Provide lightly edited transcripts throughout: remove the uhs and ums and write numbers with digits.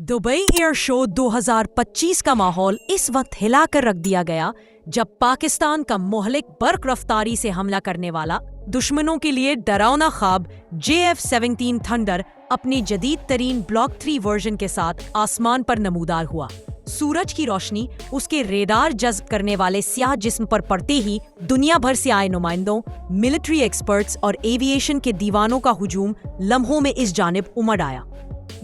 Dubai air show 2025 का माहौल इस वक्त हिलाकर रख दिया गया जब पाकिस्तान का मोहलिक बर्क रफ्तारी से हमला करने वाला दुश्मनों के लिए डरावना ख्वाब JF-17 थंडर अपने जदीद तरीन ब्लॉक 3 वर्जन के साथ आसमान पर नमूदार हुआ। सूरज की रोशनी उसके रेडार जज्ब करने वाले स्याह जिस्म पर पड़ते ही दुनिया भर से आए नुमाइंदों, मिलिट्री एक्सपर्ट्स और एविएशन के दीवानों का हुजूम लम्हों में इस जानिब उमड़ आया।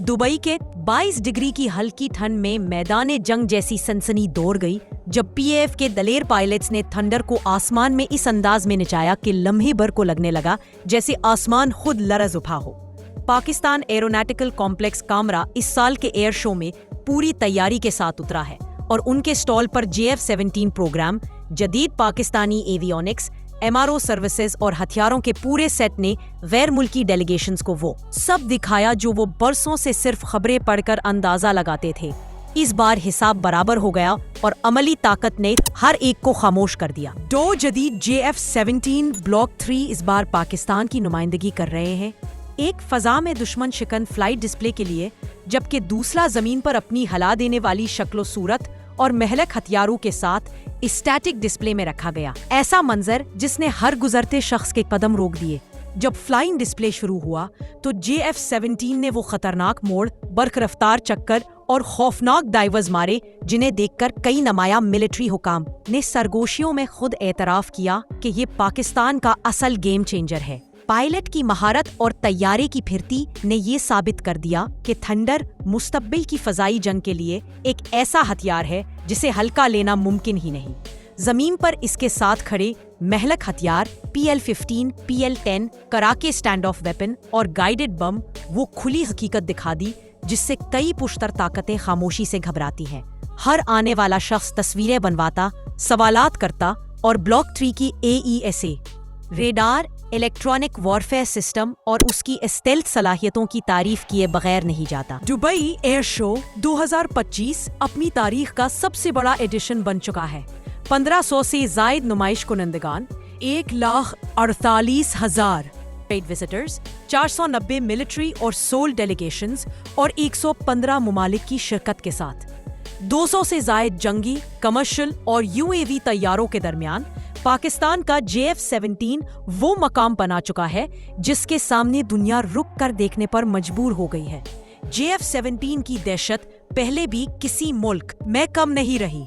दुबई के 22 डिग्री की हल्की ठंड में मैदान जंग जैसी सनसनी दौड़ गई जब PAF के दलेर पायलट्स ने थंडर को आसमान में इस अंदाज में नचाया कि लम्हे भर को लगने लगा जैसे आसमान खुद लरज़ उठा हो। पाकिस्तान एरोनॉटिकल कॉम्प्लेक्स कामरा इस साल के एयर शो में पूरी तैयारी के साथ उतरा है और उनके स्टॉल पर JF-17 प्रोग्राम, जदीद पाकिस्तानी एवियोनिक्स, MRO सर्विसेज और हथियारों के पूरे सेट ने गैर मुल्की डेलीगेशंस को वो सब दिखाया जो वो बरसों से सिर्फ खबरें पढ़कर अंदाजा लगाते थे। इस बार हिसाब बराबर हो गया और अमली ताकत ने हर एक को खामोश कर दिया। 2 जदीद JF-17 ब्लॉक 3 इस बार पाकिस्तान की नुमाइंदगी कर रहे हैं, एक फजा में दुश्मन शिकन फ्लाइट डिस्प्ले के लिए, जबकि दूसरा जमीन पर अपनी हला देने वाली शक्लो सूरत और महलक हथियारों के साथ स्टैटिक डिस्प्ले में रखा गया। ऐसा मंजर जिसने हर गुजरते शख्स के कदम रोक दिए। जब फ्लाइंग डिस्प्ले शुरू हुआ तो JF-17 ने वो खतरनाक मोड़, बर्क रफ्तार चक्कर और खौफनाक डाइवर्स मारे जिन्हें देखकर कई नमाया मिलिट्री हुकाम ने सरगोशियों में खुद एतराफ किया कि ये पाकिस्तान का असल गेम चेंजर है। पायलट की महारत और तैयारे की फिरती ने ये साबित कर दिया कि थंडर मुस्तकबिल की फजाई जंग के लिए एक ऐसा हथियार है जिसे हल्का लेना मुमकिन ही नहीं। जमीन पर इसके साथ खड़े महलक हथियार PL-15, PL-10, कराके स्टैंड ऑफ वेपन और गाइडेड बम वो खुली हकीकत दिखा दी जिससे कई पुश्तर ताकतें खामोशी से घबराती हैं। हर आने वाला शख्स तस्वीरें बनवाता, सवालात करता और ब्लॉक 3 की AESA radar, electronic warfare system और उसकी स्टेल्थ सलाहियतों की तारीफ किए बगैर नहीं जाता। दुबई एयर शो 2025 अपनी तारीख का सबसे बड़ा एडिशन बन चुका है। 1500 से जायद नुमाइश कुनंदगान, 1,48,000 पेड विजिटर्स, 490 मिलिट्री और सोल डेलीगेशंस और 115 मुमालिक की शिरकत के साथ 200 से जायद जंगी, कमर्शियल और UAV तैयारों के दरमियान पाकिस्तान का JF-17 वो मकाम बना चुका है जिसके सामने दुनिया रुक कर देखने पर मजबूर हो गई है। JF-17 की दहशत पहले भी किसी मुल्क में कम नहीं रही।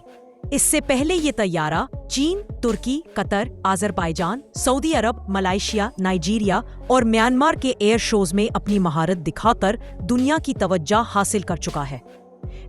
इससे पहले ये तैयारा चीन, तुर्की, कतर, आज़रबाईजान, सऊदी अरब, मलेशिया, नाइजीरिया और म्यांमार के एयर शोज में अपनी महारत दिखाकर दुनिया की तवज्जो हासिल कर चुका है।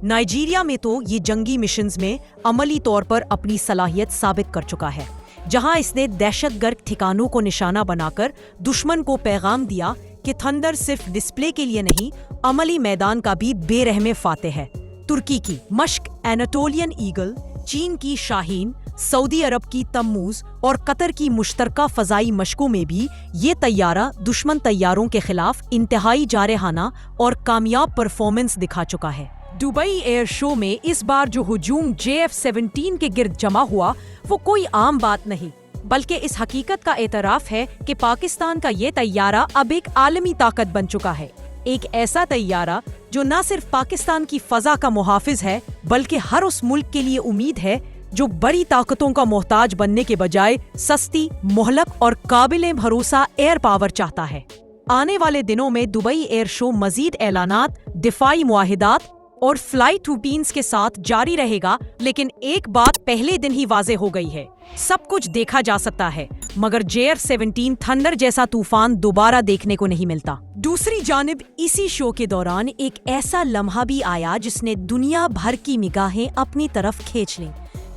नाइजीरिया में तो ये जंगी मिशंस में अमली तौर पर अपनी सलाहियत साबित कर चुका है, जहां इसने दहशतगर्द ठिकानों को निशाना बनाकर दुश्मन को पैगाम दिया कि थंडर सिर्फ डिस्प्ले के लिए नहीं, अमली मैदान का भी बेरहमे फाते है। तुर्की की मश्क एनाटोलियन ईगल, चीन की शाहीन, सऊदी अरब की तम्मूज और कतर की मुश्तरका फजाई मशकों में भी ये तैयारा दुश्मन तैयारों के खिलाफ इंतहाई जारहाना और कामयाब परफॉर्मेंस दिखा चुका है। दुबई एयर शो में इस बार जो हुजूम JF-17 के गिर्द जमा हुआ वो कोई आम बात नहीं, बल्कि इस हकीकत का एतराफ है कि पाकिस्तान का ये तैयारा अब एक आलमी ताकत बन चुका है। एक ऐसा तैयारा जो न सिर्फ पाकिस्तान की फजा का मुहाफिज है बल्कि हर उस मुल्क के लिए उम्मीद है जो बड़ी ताकतों का मोहताज बनने के बजाय सस्ती, मोहलक और काबिल भरोसा एयर पावर चाहता है। आने वाले दिनों में दुबई एयर शो मजीद ऐलानात, दिफाई मुआहिदात और फ्लाइट रूटीन्स के साथ जारी रहेगा, लेकिन एक बात पहले दिन ही वाजे हो गई है, सब कुछ देखा जा सकता है मगर JF-17 थंडर जैसा तूफान दोबारा देखने को नहीं मिलता। दूसरी जानिब इसी शो के दौरान एक ऐसा लम्हा भी आया जिसने दुनिया भर की निगाहें अपनी तरफ खींच लीं,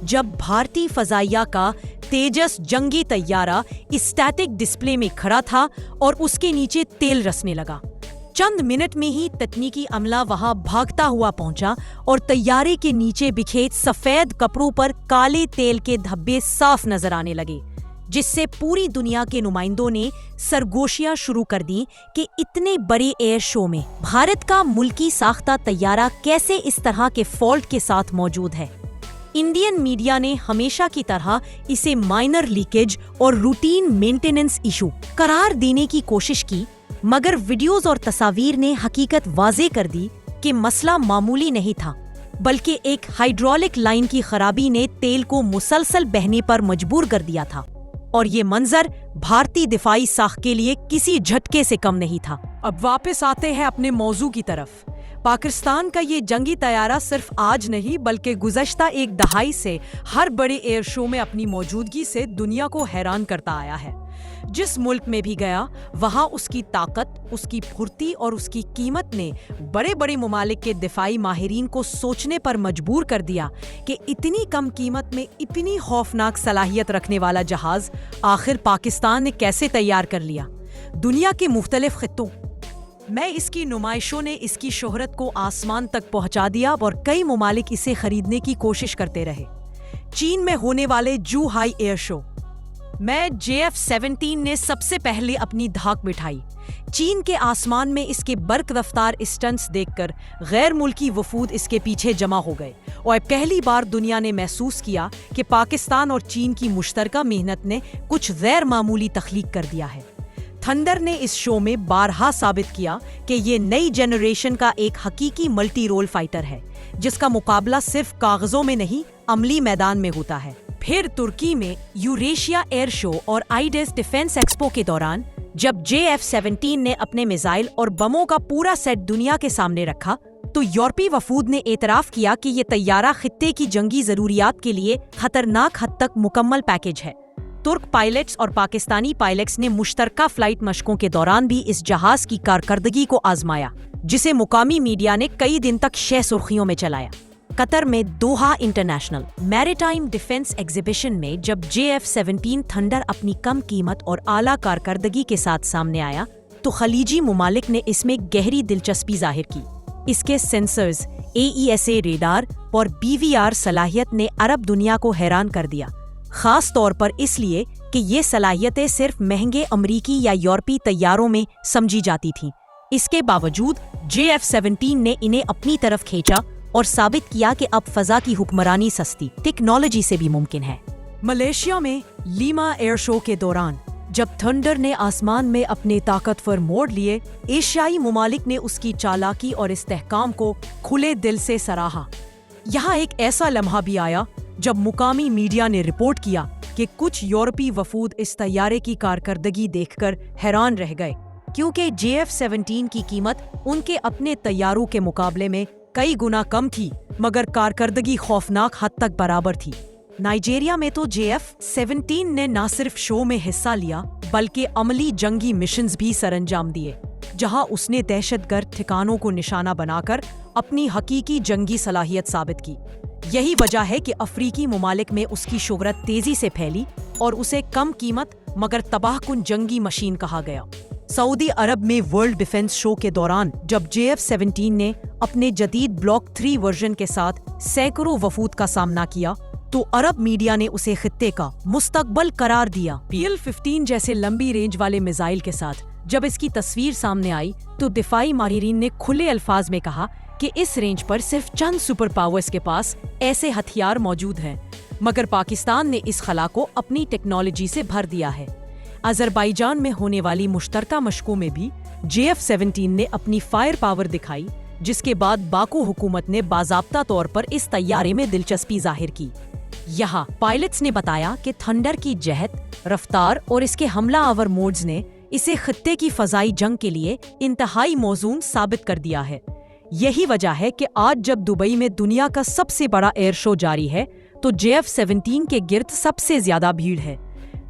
जब भारतीय फजाइया का तेजस जंगी तैयारा स्टैटिक डिस्प्ले में खड़ा था और उसके नीचे तेल रसने लगा। चंद मिनट में ही तकनीकी अमला वहां भागता हुआ पहुंचा और तैयारे के नीचे बिखे सफेद कपड़ों पर काले तेल के धब्बे साफ नजर आने लगे, जिससे पूरी दुनिया के नुमाइंदों ने सरगोशियां शुरू कर दी कि इतने बड़े एयर शो में भारत का मुल्की साख्ता तैयारा कैसे इस तरह के फॉल्ट के साथ मौजूद है। इंडियन मीडिया ने हमेशा की तरह इसे माइनर लीकेज और रूटीन मेंटेनेंस इशू करार देने की कोशिश की, मगर वीडियोस और तस्वीर ने हकीकत वाजे कर दी کہ مسئلہ معمولی نہیں تھا، بلکہ ایک ہائیڈرولک لائن کی خرابی نے تیل کو مسلسل بہنے پر مجبور کر دیا تھا، اور یہ منظر بھارتی دفاعی ساکھ کے لیے کسی جھٹکے سے کم نہیں تھا۔ اب واپس آتے ہیں اپنے موضوع کی طرف۔ پاکستان کا یہ جنگی طیارہ صرف آج نہیں بلکہ گزشتہ ایک دہائی سے ہر بڑے ایئر شو میں اپنی موجودگی سے دنیا کو حیران کرتا آیا ہے۔ جس ملک میں بھی گیا وہاں اس کی طاقت، اس کی پھرتی اور اس کی قیمت نے بڑے بڑے ممالک کے دفاعی ماہرین کو سوچنے پر مجبور کر دیا کہ اتنی کم قیمت میں اتنی خوفناک صلاحیت رکھنے والا جہاز آخر پاکستان نے کیسے تیار کر لیا۔ دنیا کے مختلف خطوں میں اس کی نمائشوں نے اس کی شہرت کو آسمان تک پہنچا دیا اور کئی ممالک اسے خریدنے کی کوشش کرتے رہے۔ چین میں ہونے والے زوہائی ایئر شو میں JF-17 نے سب سے پہلے اپنی دھاک بٹھائی۔ چین کے آسمان میں اس کے برق رفتار اسٹنٹس دیکھ کر غیر ملکی وفود اس کے پیچھے جمع ہو گئے، اور پہلی بار دنیا نے محسوس کیا کہ پاکستان اور چین کی مشترکہ محنت نے کچھ غیر معمولی تخلیق کر دیا ہے۔ تھنڈر نے اس شو میں بارہا ثابت کیا کہ یہ نئی جنریشن کا ایک حقیقی ملٹی رول فائٹر ہے، جس کا مقابلہ صرف کاغذوں میں نہیں عملی میدان میں ہوتا ہے۔ پھر ترکی میں یوریشیا ایئر شو اور آئیڈیس ڈیفنس ایکسپو کے دوران جب JF-17 نے اپنے میزائل اور بموں کا پورا سیٹ دنیا کے سامنے رکھا تو یورپی وفود نے اعتراف کیا کہ یہ طیارہ خطے کی جنگی ضروریات کے لیے خطرناک حد تک مکمل پیکیج ہے۔ ترک پائلٹس اور پاکستانی پائلٹس نے مشترکہ فلائٹ مشقوں کے دوران بھی اس جہاز کی کارکردگی کو آزمایا، جسے مقامی میڈیا نے کئی دن تک شہ سرخیوں میں چلایا۔ قطر میں Doha international maritime defence exhibition میں جب JF-17 تھنڈر اپنی کم قیمت اور اعلیٰ کارکردگی کے ساتھ سامنے آیا تو خلیجی ممالک نے اس میں گہری دلچسپی ظاہر کی۔ اس کے سینسرز، AESA ریڈار اور BVR صلاحیت نے عرب دنیا کو حیران کر دیا، خاص طور پر اس لیے کہ یہ صلاحیتیں صرف مہنگے امریکی یا یورپی طیاروں میں سمجھی جاتی تھیں۔ اس کے باوجود JF-17 نے انہیں اپنی طرف کھینچا اور ثابت کیا کہ اب فضا کی حکمرانی سستی ٹیکنالوجی سے بھی ممکن ہے۔ ملیشیا میں لیما ایئر شو کے دوران جب تھنڈر نے آسمان میں اپنے طاقتور موڑ لیے، ایشیائی ممالک نے اس کی چالاکی اور استحکام کو کھلے دل سے سراہا۔ یہاں ایک ایسا لمحہ بھی آیا جب مقامی میڈیا نے رپورٹ کیا کہ کچھ یورپی وفود اس طیارے کی کارکردگی دیکھ کر حیران رہ گئے، کیونکہ JF-17 کی قیمت ان کے اپنے طیاروں کے مقابلے میں کئی گنا کم تھی، مگر کارکردگی خوفناک حد تک برابر تھی۔ نائجیریا میں تو JF-17 نے نہ صرف شو میں حصہ لیا بلکہ عملی جنگی مشنز بھی سر انجام دیے، جہاں اس نے دہشت گرد ٹھکانوں کو نشانہ بنا کر اپنی حقیقی جنگی صلاحیت ثابت کی۔ یہی وجہ ہے کہ افریقی ممالک میں اس کی شہرت تیزی سے پھیلی اور اسے کم قیمت مگر تباہ کن جنگی مشین کہا گیا۔ سعودی عرب میں ورلڈ ڈیفنس شو کے دوران جب JF-17 نے اپنے جدید بلاک 3 ورژن کے ساتھ سینکڑوں وفود کا سامنا کیا تو عرب میڈیا نے اسے خطے کا مستقبل قرار دیا۔ PL-15 جیسے لمبی رینج والے میزائل کے ساتھ جب اس کی تصویر سامنے آئی تو دفاعی ماہرین نے کھلے الفاظ میں کہا کہ اس رینج پر صرف چند سپر پاورز کے پاس ایسے ہتھیار موجود ہیں، مگر پاکستان نے اس خلا کو اپنی ٹیکنالوجی سے بھر دیا ہے۔ آذربائیجان میں ہونے والی مشترکہ مشقوں میں بھی JF-17 نے اپنی فائر پاور دکھائی، جس کے بعد باکو حکومت نے باضابطہ طور پر اس طیارے میں دلچسپی ظاہر کی۔ یہاں پائلٹس نے بتایا کہ تھنڈر کی جہت، رفتار اور اس کے حملہ آور موڈز نے اسے خطے کی فضائی جنگ کے لیے انتہائی موزون ثابت کر دیا ہے۔ یہی وجہ ہے کہ آج جب دبئی میں دنیا کا سب سے بڑا ایئر شو جاری ہے تو JF-17 کے گرد سب سے زیادہ بھیڑ ہے۔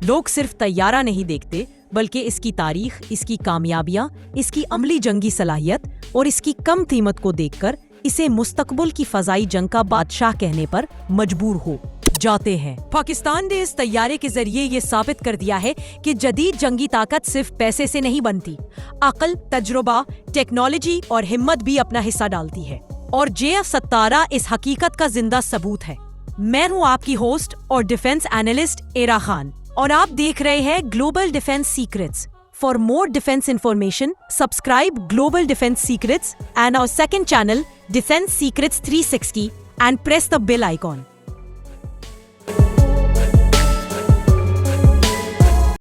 لوگ صرف طیارہ نہیں دیکھتے بلکہ اس کی تاریخ، اس کی کامیابیاں، اس کی عملی جنگی صلاحیت اور اس کی کم قیمت کو دیکھ کر اسے مستقبل کی فضائی جنگ کا بادشاہ کہنے پر مجبور ہو جاتے ہیں۔ پاکستان نے اس طیارے کے ذریعے یہ ثابت کر دیا ہے کہ جدید جنگی طاقت صرف پیسے سے نہیں بنتی، عقل، تجربہ، ٹیکنالوجی اور ہمت بھی اپنا حصہ ڈالتی ہے، اور JF-17 اس حقیقت کا زندہ ثبوت ہے۔ میں ہوں آپ کی ہوسٹ اور ڈیفنس اینالسٹ ایرا خان، اور آپ دیکھ رہے ہیں global defence secrets. For more defense information, subscribe Global Defense Secrets and our second channel, Defense Secrets 360, and press the bell icon.